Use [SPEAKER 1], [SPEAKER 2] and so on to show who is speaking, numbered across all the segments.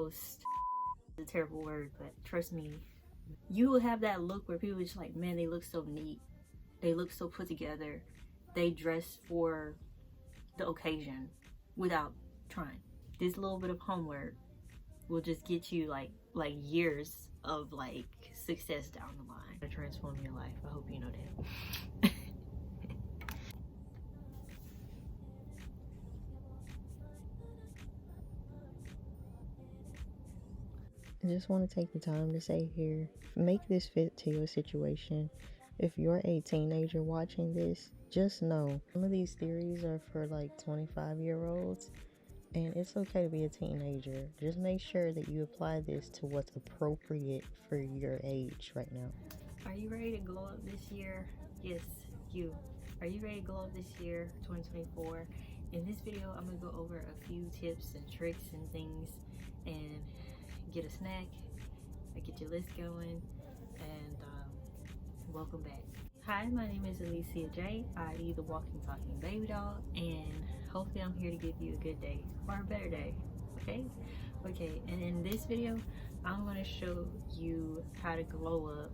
[SPEAKER 1] most, it's a terrible word, but trust me, you will have that look where people are just like, man, they look so neat, they look so put together, they dress for the occasion without trying. This little bit of homework will just get you like years of like success down the line to transform your life. I hope you know that.
[SPEAKER 2] I just want to take the time to say here, make this fit to your situation. If you're a teenager watching this, just know some of these theories are for like 25-year-olds, and it's okay to be a teenager. Just make sure that you apply this to what's appropriate for your age right now.
[SPEAKER 1] Are you ready to glow up this year? Yes, you. Are you ready to glow up this year, 2024? In this video, I'm gonna go over a few tips and tricks and things, and get a snack, get your list going, and welcome back. Hi, my name is Allicia J. I.e. the walking, talking baby doll, and hopefully I'm here to give you a good day or a better day. Okay, and in this video I'm going to show you how to glow up,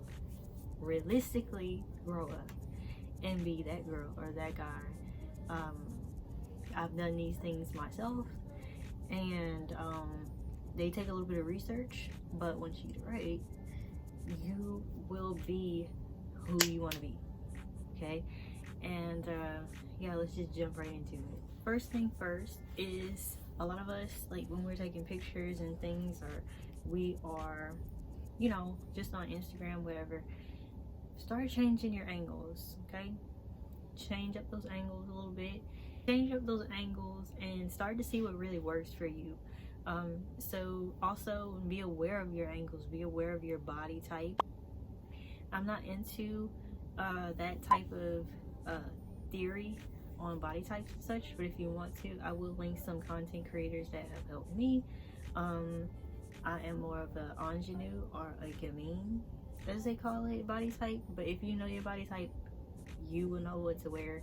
[SPEAKER 1] realistically grow up and be that girl or that guy. I've done these things myself, and they take a little bit of research, but once you get it right, you will be who you want to be. Okay, and yeah, let's just jump right into it. First thing first is, a lot of us, like when we're taking pictures and things, or we are, you know, just on Instagram, whatever, start changing your angles. Okay, change up those angles a little bit, change up those angles and start to see what really works for you. So also be aware of your angles, be aware of your body type. I'm not into that type of theory on body types and such, but if you want to, I will link some content creators that have helped me. I am more of the ingenue or a gamine, as they call it, body type, but if you know your body type, you will know what to wear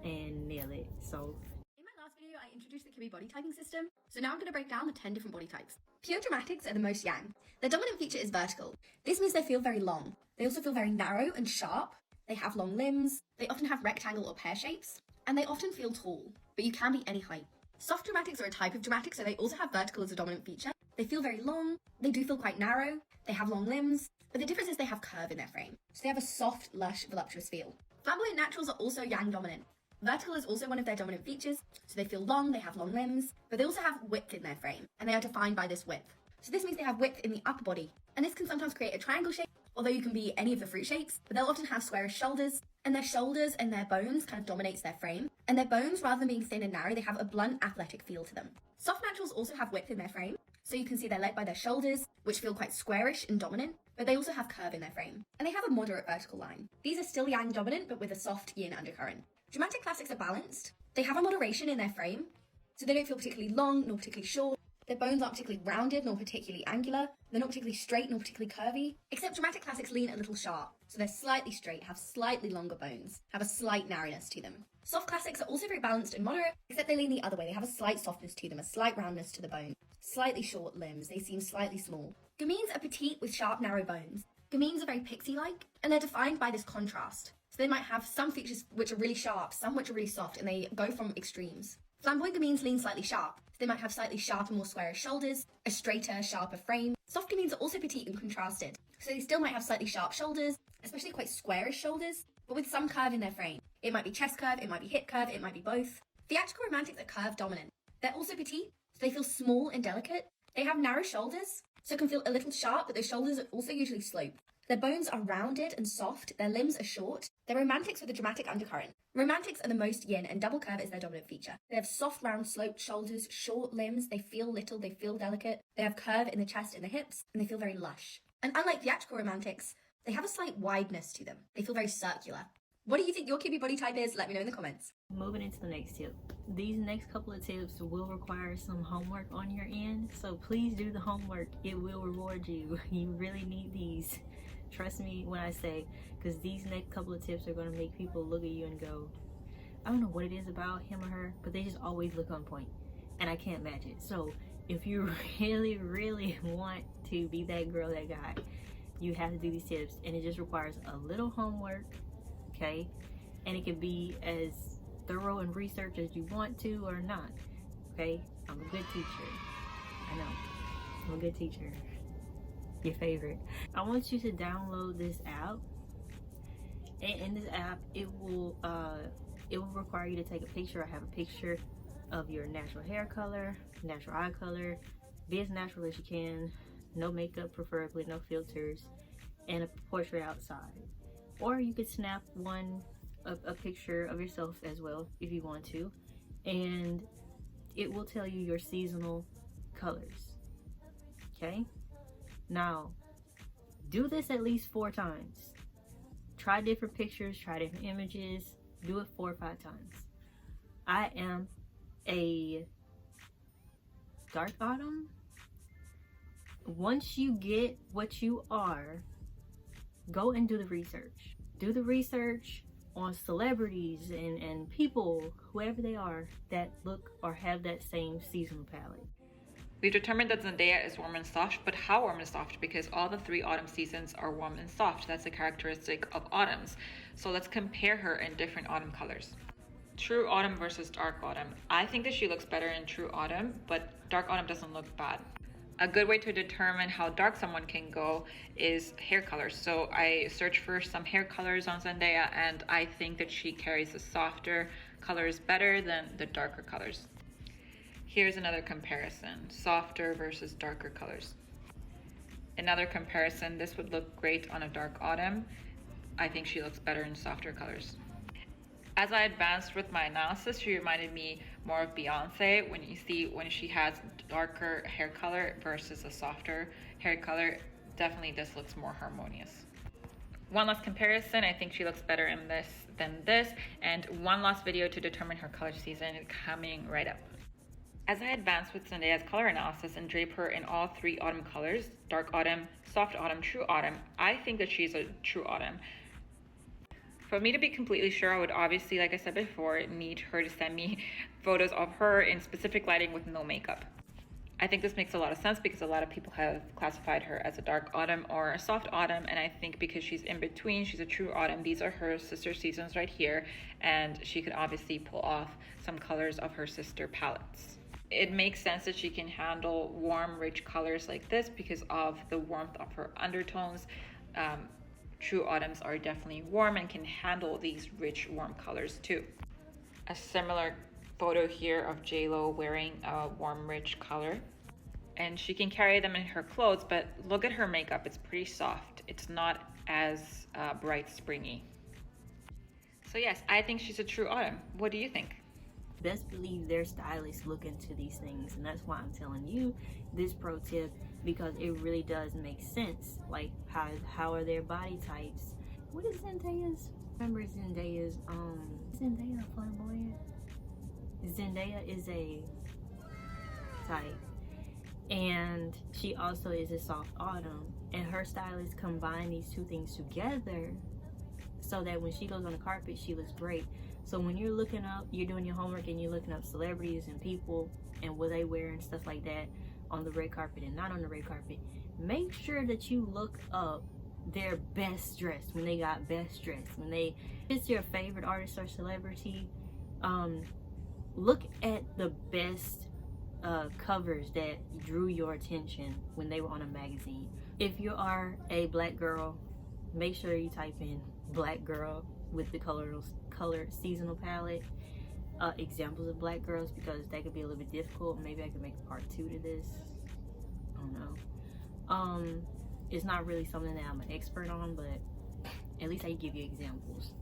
[SPEAKER 1] and nail it. So
[SPEAKER 3] in my last video, I introduced the kibbe body typing system, so now I'm going to break down the 10 different body types. Pure dramatics are the most yang. Their dominant feature is vertical. This means they feel very long. They also feel very narrow and sharp. They have long limbs. They often have rectangle or pear shapes, and they often feel tall, but you can be any height. Soft dramatics are a type of dramatic, so they also have vertical as a dominant feature. They feel very long. They do feel quite narrow. They have long limbs, but the difference is they have curve in their frame. So they have a soft, lush, voluptuous feel. Flamboyant naturals are also yang dominant. Vertical is also one of their dominant features, so they feel long, they have long limbs, but they also have width in their frame, and they are defined by this width. So this means they have width in the upper body, and this can sometimes create a triangle shape, although you can be any of the fruit shapes, but they'll often have squarish shoulders, and their shoulders and their bones kind of dominates their frame, and their bones, rather than being thin and narrow, they have a blunt, athletic feel to them. Soft naturals also have width in their frame, so you can see they're led by their shoulders, which feel quite squarish and dominant, but they also have curve in their frame, and they have a moderate vertical line. These are still yang dominant, but with a soft yin undercurrent. Dramatic classics are balanced. They have a moderation in their frame, so they don't feel particularly long nor particularly short. Their bones aren't particularly rounded nor particularly angular. They're not particularly straight nor particularly curvy, except dramatic classics lean a little sharp, so they're slightly straight, have slightly longer bones, have a slight narrowness to them. Soft classics are also very balanced and moderate, except they lean the other way. They have a slight softness to them, a slight roundness to the bone, slightly short limbs. They seem slightly small. Gamines are petite with sharp, narrow bones. Gamines are very pixie-like, and they're defined by this contrast. So they might have some features which are really sharp, some which are really soft, and they go from extremes. Flamboyant gamines lean slightly sharp. So they might have slightly sharper, more squarish shoulders, a straighter, sharper frame. Soft gamines are also petite and contrasted. So they still might have slightly sharp shoulders, especially quite squarish shoulders, but with some curve in their frame. It might be chest curve, it might be hip curve, it might be both. Theatrical romantics are curve dominant. They're also petite, so they feel small and delicate. They have narrow shoulders, so can feel a little sharp, but those shoulders are also usually sloped. Their bones are rounded and soft, their limbs are short. They're romantics with a dramatic undercurrent. Romantics are the most yin, and double curve is their dominant feature. They have soft, round, sloped shoulders, short limbs, they feel little, they feel delicate. They have curve in the chest and the hips, and they feel very lush. And unlike theatrical romantics, they have a slight wideness to them. They feel very circular. What do you think your kibbe body type is? Let me know in the comments.
[SPEAKER 1] moving into the next tip. These next couple of tips will require some homework on your end, so please do the homework. It will reward you. You really need these. Trust me when I say, because these next couple of tips are going to make people look at you and go, I don't know what it is about him or her, but they just always look on point, and I can't match it. So if you really want to be that girl, that guy, you have to do these tips, and it just requires a little homework, okay? And it can be as thorough and research as you want to or not, okay? I'm a good teacher. I know, I'm a good teacher. Your favorite. I want you to download this app, and in this app it will require you to take a picture. I have a picture of your natural hair color, natural eye color, be as natural as you can, no makeup preferably, no filters, and a portrait outside. Or you could snap a picture of yourself as well if you want to, and it will tell you your seasonal colors, okay? Now, do this at least 4 times. Try different pictures, try different images, do it 4 or 5 times. I am a dark autumn. Once you get what you are, go and do the research. Do the research on celebrities and people, whoever they are, that look or have that same seasonal palette.
[SPEAKER 4] We've determined that Zendaya is warm and soft, but how warm and soft? Because all the 3 autumn seasons are warm and soft. That's a characteristic of autumns. So let's compare her in different autumn colors. True autumn versus dark autumn. I think that she looks better in true autumn, but dark autumn doesn't look bad. A good way to determine how dark someone can go is hair colors. So I searched for some hair colors on Zendaya, and I think that she carries the softer colors better than the darker colors. Here's another comparison, softer versus darker colors. Another comparison, this would look great on a dark autumn. I think she looks better in softer colors. As I advanced with my analysis, she reminded me more of Beyoncé when she has darker hair color versus a softer hair color. Definitely this looks more harmonious. One last comparison, I think she looks better in this than this, and one last video to determine her color season coming right up. As I advance with Zendaya'S color analysis and drape her in all 3 autumn colors, dark autumn, soft autumn, true autumn, I think that she's a true autumn. For me to be completely sure, I would obviously, like I said before, need her to send me photos of her in specific lighting with no makeup. I think this makes a lot of sense because a lot of people have classified her as a dark autumn or a soft autumn, and I think because she's in between, she's a true autumn. These are her sister seasons right here, and she could obviously pull off some colors of her sister palettes. It makes sense that she can handle warm, rich colors like this because of the warmth of her undertones. True autumns are definitely warm and can handle these rich, warm colors too. A similar photo here of J-Lo wearing a warm, rich color. And she can carry them in her clothes, but look at her makeup. It's pretty soft. It's not as bright, springy. So yes, I think she's a true autumn. What do you think?
[SPEAKER 1] Best believe their stylists look into these things, and that's why I'm telling you this pro tip, because it really does make sense. Like how are their body types? What is Zendaya'S? Remember Zendaya'S Zendaya flamboyant? Zendaya is a type, and she also is a soft autumn, and her stylists combine these 2 things together so that when she goes on the carpet she looks great. So when you're looking up, you're doing your homework and you're looking up celebrities and people and what they wear and stuff like that on the red carpet and not on the red carpet, make sure that you look up their best dress, when they got best dress, when if it's your favorite artist or celebrity, look at the best covers that drew your attention when they were on a magazine. If you are a black girl, make sure you type in black girl with the color seasonal palette, examples of black girls, because that could be a little bit difficult. Maybe I could make a part 2 to this. I don't know. It's not really something that I'm an expert on, but at least I give you examples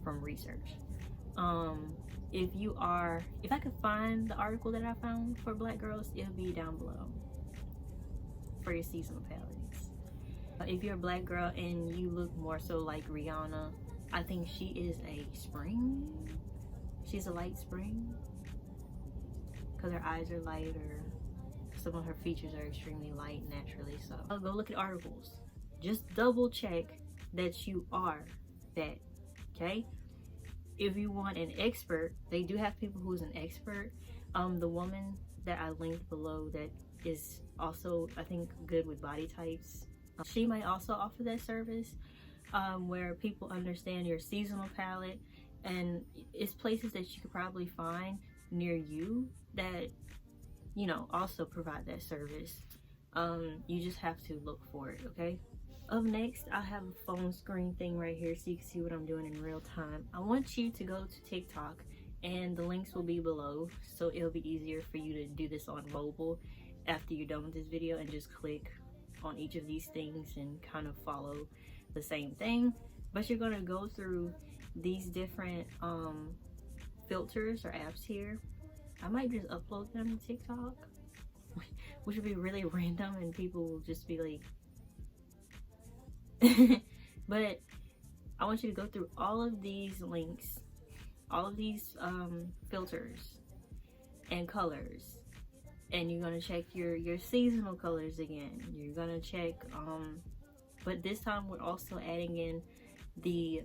[SPEAKER 1] from research. If I could find the article that I found for black girls, it'll be down below for your seasonal palettes. If you're a black girl and you look more so like Rihanna, I think she is a spring. She's a light spring because her eyes are lighter. Some of her features are extremely light naturally. So I'll go look at articles. Just double check that you are that, okay? If you want an expert, they do have people who's an expert. The woman that I linked below that is also, I think, good with body types. She might also offer that service where people understand your seasonal palette, and it's places that you could probably find near you that, you know, also provide that service. You just have to look for it, okay? Up next, I have a phone screen thing right here so you can see what I'm doing in real time. I want you to go to TikTok, and the links will be below, so it'll be easier for you to do this on mobile after you're done with this video, and just click on each of these things and kind of follow the same thing. But you're going to go through these different filters or apps here. I might just upload them to TikTok, which would be really random, and people will just be like but I want you to go through all of these links, all of these filters and colors, and you're gonna check your seasonal colors again. You're gonna check but this time we're also adding in the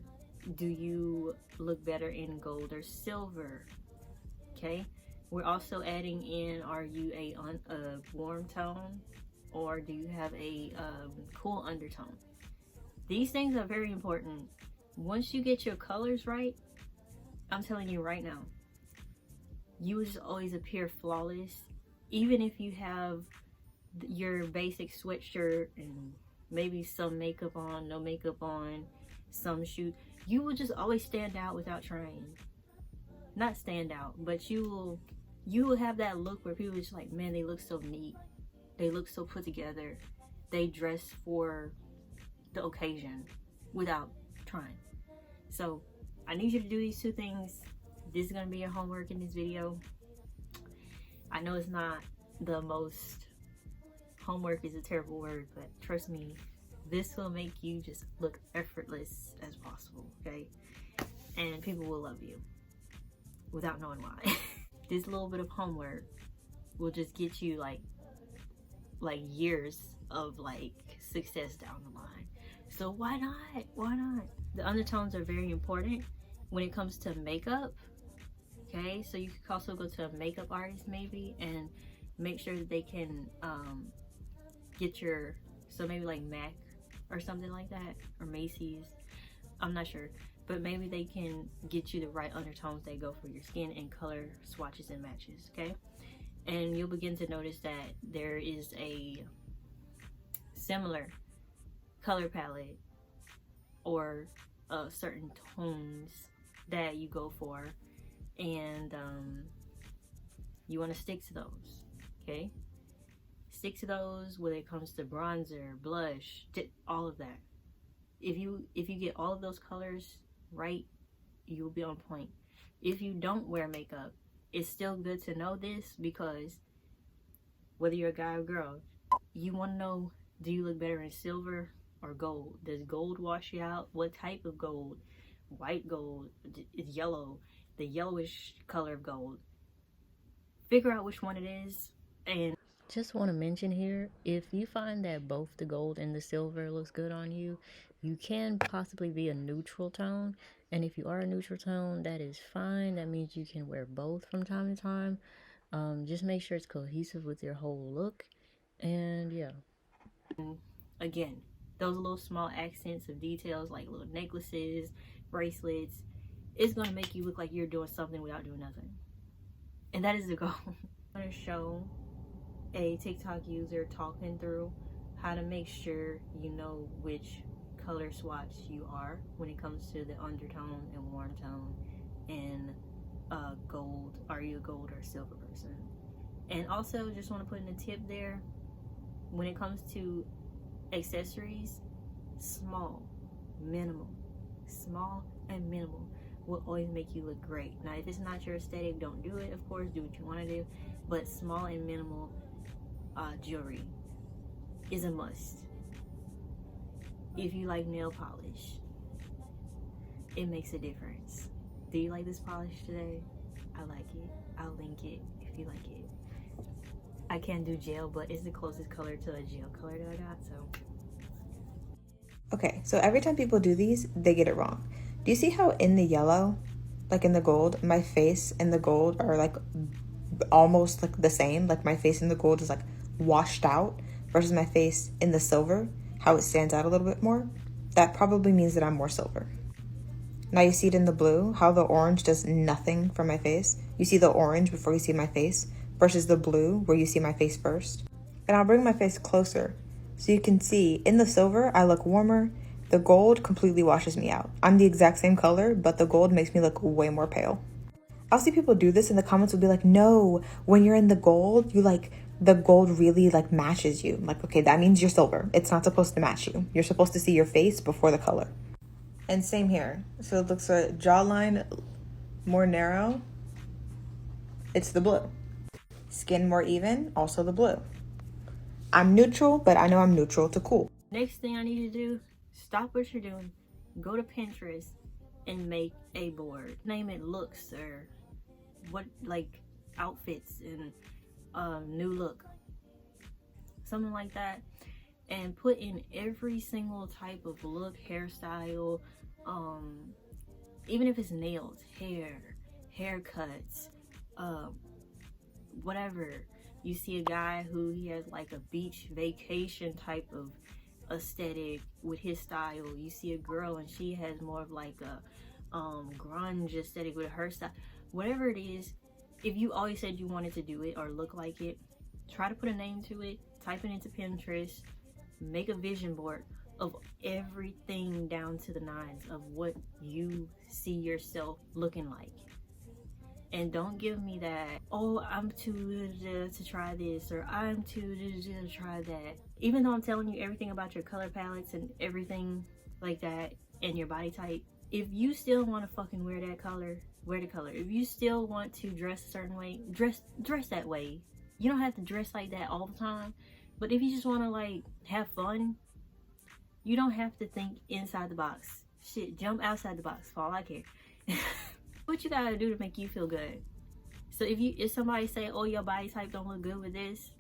[SPEAKER 1] do you look better in gold or silver, okay? We're also adding in, are you a warm tone, or do you have a cool undertone? These things are very important. Once you get your colors right, I'm telling you right now, you will just always appear flawless. Even if you have your basic sweatshirt and maybe some makeup on, no makeup on, some shoes, you will just always stand out without trying. Not stand out, but you will have that look where people are just like, man, they look so neat. They look so put together. They dress for the occasion without trying. So I need you to do these two things. This is going to be your homework in this video. I know it's not the most, homework is a terrible word, but trust me, this will make you just look effortless as possible, okay? And people will love you without knowing why. This little bit of homework will just get you like years of like success down the line. So why not? Why not? The undertones are very important when it comes to makeup, okay? So you could also go to a makeup artist maybe and make sure that they can get your, so maybe like MAC or something like that, or Macy's, I'm not sure, but maybe they can get you the right undertones that go for your skin and color swatches and matches, okay? And you'll begin to notice that there is a similar color palette or certain tones that you go for, and you want to stick to those, okay? Stick to those when it comes to bronzer, blush, all of that. If you get all of those colors right, you'll be on point. If you don't wear makeup, it's still good to know this, because whether you're a guy or girl, you want to know, do you look better in silver or gold? Does gold wash you out? What type of gold? White gold, yellow, the yellowish color of gold. Figure out which one it is. And
[SPEAKER 2] just want to mention here, if you find that both the gold and the silver looks good on you, you can possibly be a neutral tone. And if you are a neutral tone, that is fine. That means you can wear both from time to time. Just make sure it's cohesive with your whole look. And yeah.
[SPEAKER 1] Again, those little small accents of details like little necklaces, bracelets, it's going to make you look like you're doing something without doing nothing. And that is the goal. I'm going to show a TikTok user talking through how to make sure you know which color swatch you are when it comes to the undertone and warm tone and gold. Are you a gold or silver person? And also just want to put in a tip there, when it comes to accessories, small and minimal will always make you look great. Now if it's not your aesthetic, don't do it. Of course, do what you want to do, but small and minimal jewelry is a must. If you like nail polish, it makes a difference. Do you like this polish today? I like it. I'll link it if you like it. I can't do gel, but it's the closest color to a gel color that I got, so.
[SPEAKER 5] Okay, so every time people do these, they get it wrong. Do you see how in the yellow, like in the gold, my face and the gold are like almost like the same, like my face in the gold is like washed out versus my face in the silver, how it stands out a little bit more, that probably means that I'm more silver. Now you see it in the blue, how the orange does nothing for my face. You see the orange before you see my face versus the blue where you see my face first. And I'll bring my face closer so you can see in the silver, I look warmer. The gold completely washes me out. I'm the exact same color, but the gold makes me look way more pale. I'll see people do this and the comments will be like, no, when you're in the gold, you like, the gold really like matches you. I'm like, okay, that means you're silver. It's not supposed to match you. You're supposed to see your face before the color. And same here. So it looks like jawline more narrow. It's the blue. Skin more even, also the blue. I'm neutral, but I know I'm neutral to cool.
[SPEAKER 1] Next thing I need to do, stop what you're doing, go to Pinterest and make a board. Name it looks or what, like outfits and new look, something like that, and put in every single type of look, hairstyle, even if it's nails, hair, haircuts, whatever. You see a guy who he has like a beach vacation type of aesthetic with his style. You see a girl and she has more of like a grunge aesthetic with her style. Whatever it is, if you always said you wanted to do it or look like it, try to put a name to it, type it into Pinterest, make a vision board of everything down to the nines of what you see yourself looking like. And don't give me that, oh, I'm too to try this, or I'm too to try that. Even though I'm telling you everything about your color palettes and everything like that and your body type, if you still want to fucking wear that color, wear the color. If you still want to dress a certain way, dress that way. You don't have to dress like that all the time. But if you just want to like have fun, you don't have to think inside the box. Shit, jump outside the box for all I care. What you gotta do to make you feel good. So if somebody say, oh, your body type don't look good with this,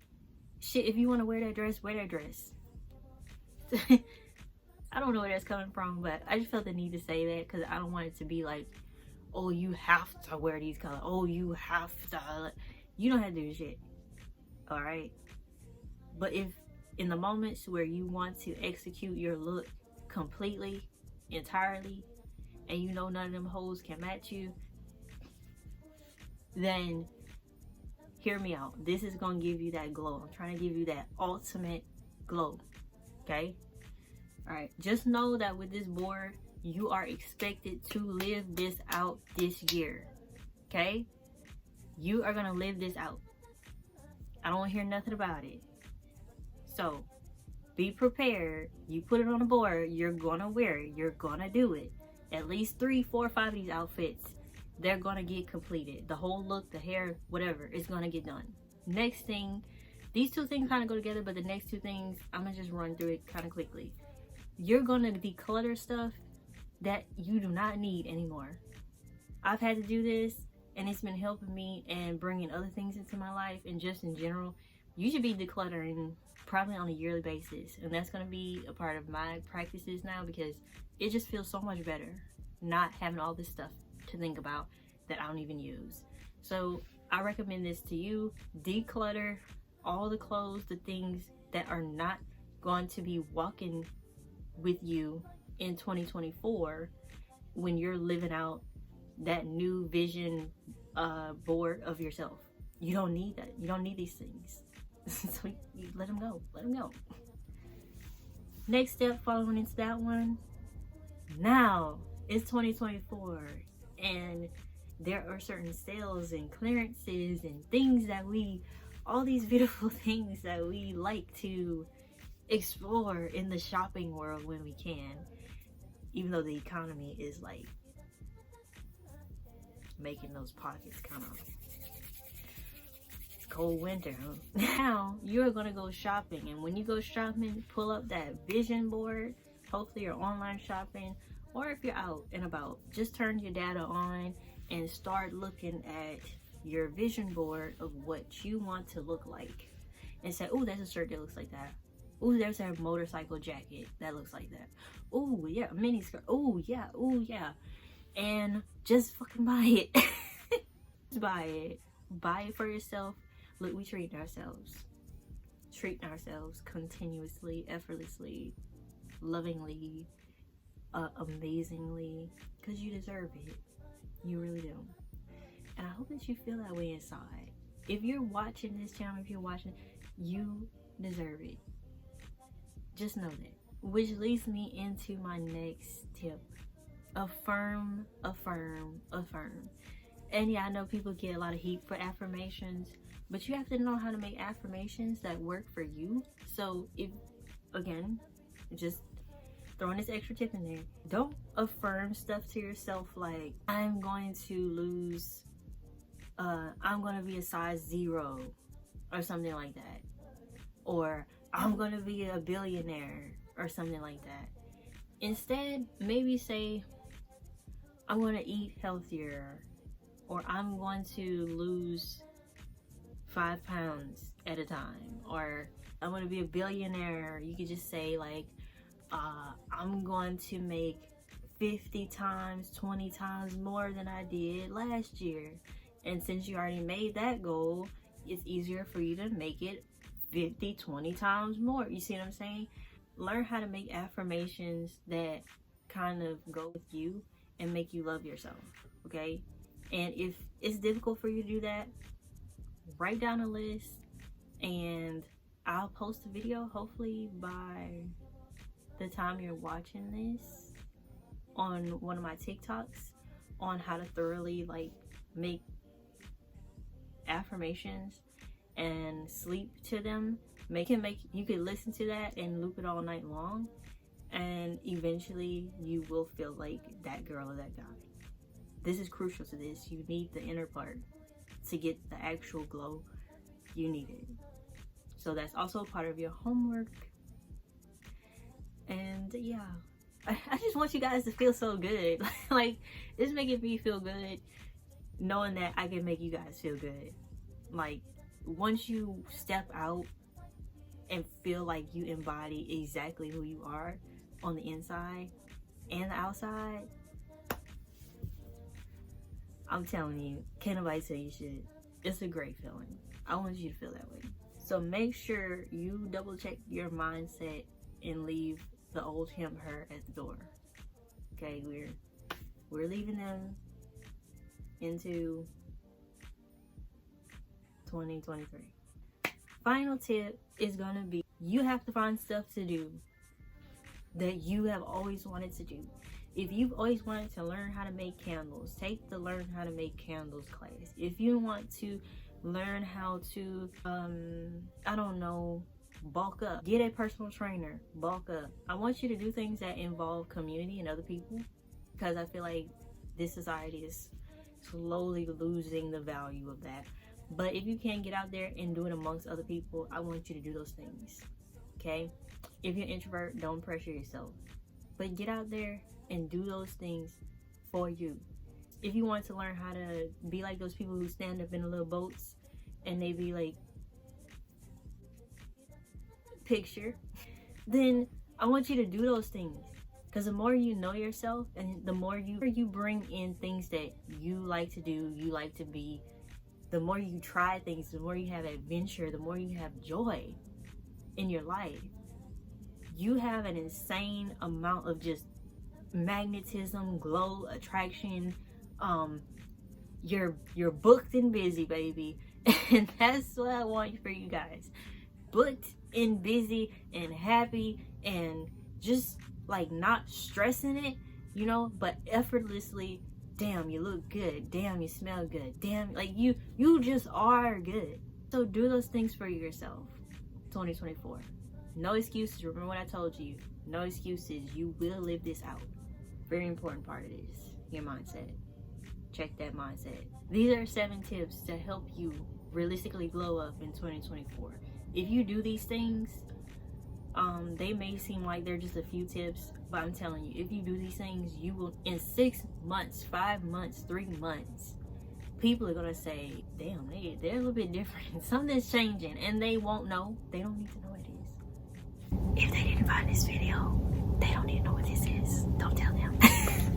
[SPEAKER 1] shit, if you want to wear that dress, wear that dress. I don't know where that's coming from, but I just felt the need to say that because I don't want it to be like, oh, you have to wear these colors. Oh, you have to. You don't have to do shit. All right. But if in the moments where you want to execute your look completely, entirely, and you know none of them hoes can match you, then hear me out. This is gonna give you that glow. I'm trying to give you that ultimate glow. Okay? Alright, just know that with this board, you are expected to live this out this year. Okay? You are gonna live this out. I don't want to hear nothing about it. So, be prepared. You put it on the board, you're gonna wear it. You're gonna do it. At least 3, 4, 5 of these outfits, they're gonna get completed. The whole look, the hair, whatever, it's gonna get done. Next thing, these two things kind of go together, but the next two things, I'm gonna just run through it kind of quickly. You're gonna declutter stuff that you do not need anymore. I've had to do this, and it's been helping me and bringing other things into my life, and just in general, you should be decluttering probably on a yearly basis, and that's going to be a part of my practices now because it just feels so much better not having all this stuff to think about that I don't even use. So I recommend this to you. Declutter all the clothes, the things that are not going to be walking with you in 2024 when you're living out that new vision board of yourself. You don't need that. You don't need these things. So you let them go. Let them go. Next step following into that one. Now it's 2024 and there are certain sales and clearances and things that all these beautiful things that we like to explore in the shopping world when we can, even though the economy is like making those pockets kind of cold winter. Now you're gonna go shopping, and when you go shopping, pull up that vision board. Hopefully you're online shopping, or if you're out and about, just turn your data on and start looking at your vision board of what you want to look like, and say, oh, there's a shirt that looks like that. Oh, there's a motorcycle jacket that looks like that. Oh yeah, mini skirt. Oh yeah, and just fucking buy it. Just buy it. buy it for yourself. Look, we treat ourselves continuously, effortlessly, lovingly, amazingly, because you deserve it. You really do. And I hope that you feel that way inside. If you're watching this channel, if you're watching, you deserve it. Just know that. Which leads me into my next tip. Affirm, affirm, affirm. And yeah, I know people get a lot of heat for affirmations, but you have to know how to make affirmations that work for you. So if, again, just throwing this extra tip in there, don't affirm stuff to yourself like, I'm going to lose, I'm going to be a size 0 or something like that. Or I'm going to be a billionaire or something like that. Instead, maybe say, I'm going to eat healthier, or I'm going to lose 5 pounds at a time, or I'm going to be a billionaire. You could just say like, I'm going to make 50 times, 20 times more than I did last year. And since you already made that goal, it's easier for you to make it 50, 20 times more. You see what I'm saying? Learn how to make affirmations that kind of go with you and make you love yourself, okay? And if it's difficult for you to do that, write down a list and I'll post a video hopefully by the time you're watching this on one of my TikToks on how to thoroughly like make affirmations and sleep to them. You could listen to that and loop it all night long, and eventually you will feel like that girl or that guy. This is crucial to this. You need the inner part to get the actual glow. You need it. So that's also part of your homework. And yeah, I just want you guys to feel so good. Like, it's making me feel good knowing that I can make you guys feel good. Like, once you step out and feel like you embody exactly who you are on the inside and the outside, I'm telling you, can't nobody tell you shit. It's a great feeling. I want you to feel that way. So make sure you double check your mindset and leave the old him, her at the door. Okay, we're leaving them into 2023. Final tip is gonna be, you have to find stuff to do that you have always wanted to do. If you've always wanted to learn how to make candles, take the learn how to make candles class. If you want to learn how to I don't know, bulk up, get a personal trainer, bulk up. I want you to do things that involve community and other people, because I feel like this society is slowly losing the value of that. But if you can't get out there and do it amongst other people, I want you to do those things. Okay? If you're an introvert, don't pressure yourself, but get out there and do those things for you. If you want to learn how to be like those people who stand up in the little boats and they be like, picture, then I want you to do those things. Because the more you know yourself and the more you bring in things that you like to do, you like to be, the more you try things, the more you have adventure, the more you have joy in your life. You have an insane amount of just magnetism, glow, attraction. You're booked and busy, baby. And that's what I want for you guys. Booked and busy and happy and just like not stressing it, you know, but effortlessly. Damn, you look good. Damn, you smell good. Damn, like you just are good. So do those things for yourself. 2024. No excuses. Remember what I told you. No excuses. You will live this out. Very important part of this. Your mindset. Check that mindset. These are 7 tips to help you realistically glow up in 2024. If you do these things, they may seem like they're just a few tips, but I'm telling you, if you do these things, you will, in 6 months, 5 months, 3 months, people are gonna say, damn, they're a little bit different. Something's changing, and they won't know. They don't need to know what it is. If they didn't find this video, they don't need to know what this is. Don't tell them.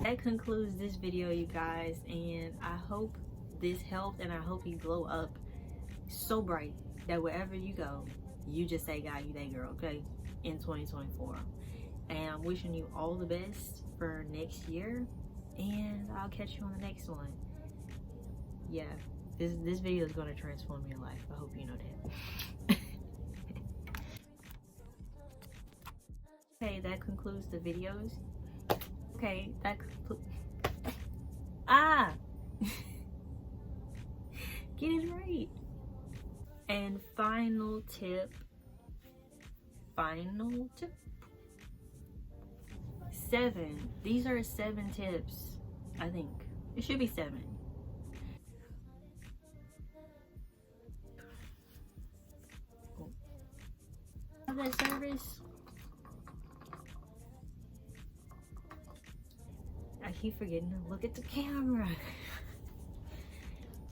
[SPEAKER 1] That concludes this video, you guys, and I hope this health, and I hope you glow up so bright that wherever you go, you just say, God, you that girl, okay, in 2024. And I'm wishing you all the best for next year, and I'll catch you on the next one. Yeah, this video is going to transform your life. I hope you know that. Okay, that concludes the videos. Okay, that concludes. Get it right. And final tip. 7. These are 7 tips, I think. It should be 7. Have that service. I keep forgetting to look at the camera.